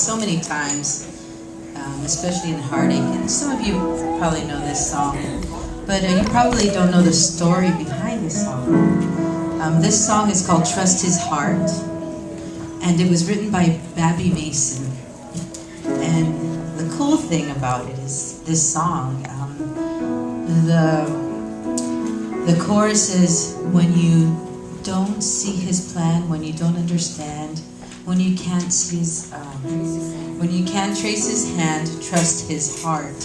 so many times, especially in heartache. And some of you probably know this song, but you probably don't know the story behind this song. This song is called Trust His Heart, and it was written by Babby Mason. And the cool thing about it is this song, the chorus is, when you don't see his plan, when you don't understand, when you can't see his, when you can't trace his hand, trust his heart.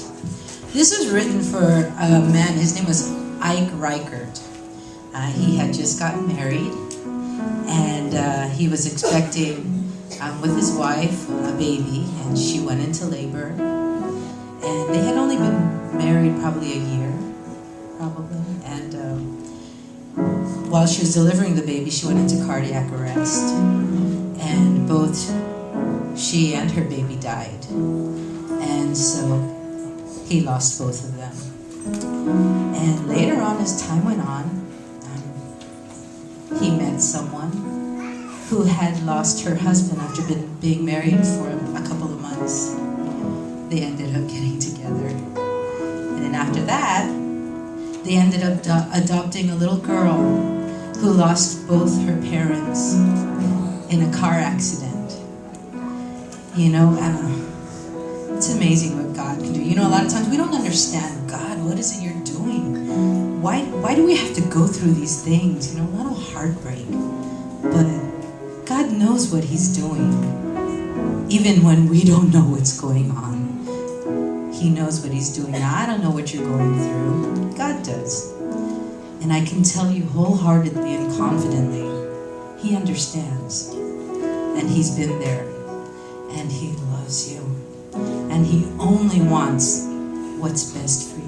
This was written for a man. His name was Ike Reichert. He had just gotten married, and he was expecting with his wife a baby, and she went into labor, and they had only been married probably a year, and while she was delivering the baby, she went into cardiac arrest, and both she and her baby died, and so he lost both of them. And later on, as time went on, he met someone who had lost her husband after being married for a couple of months. They ended up getting together, and then after that, they ended up adopting a little girl who lost both her parents in a car accident. You know, it's amazing what God can do. You know, a lot of times we don't understand, God, what is it you're doing? Why do we have to go through these things? You know, a lot of heartbreak. But God knows what He's doing. Even when we don't know what's going on, He knows what He's doing. Now, I don't know what you're going through. God does. And I can tell you wholeheartedly and confidently, He understands. And He's been there. And He loves you. And He only wants what's best for you.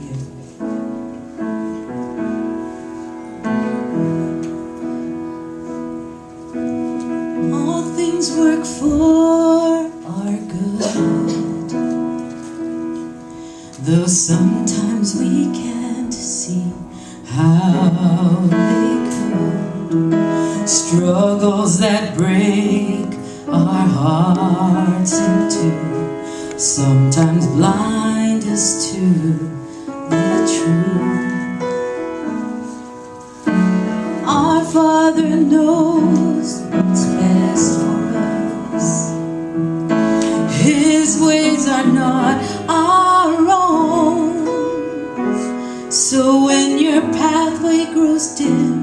All things work for our good, though sometimes we can't see how they could. Struggles that break our hearts in two, sometimes blind us to the truth. Our Father knows what's best for us. His ways are not our own. So when your pathway grows dim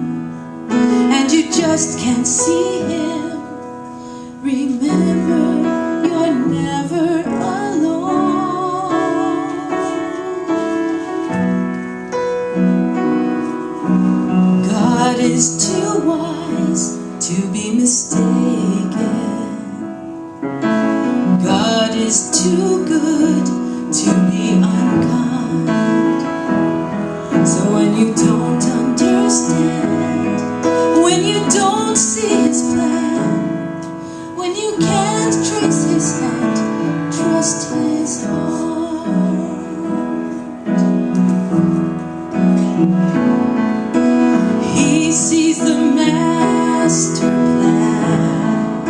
and you just can't see Him, remember, you're never alone. God is too wise to be mistaken. God is too good to be unkind. So when you don't understand, when you don't see His plan, when you can't trace His hand, trust His heart. He sees the master plan,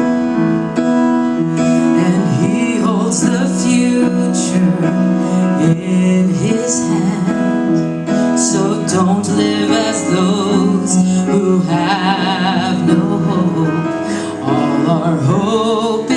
and He holds the future in His hand. So don't live as those who have no hope. All our hope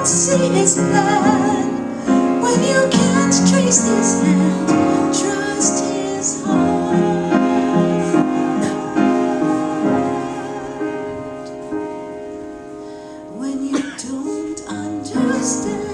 see his plan, when you can't trace his hand, trust his heart. When you don't understand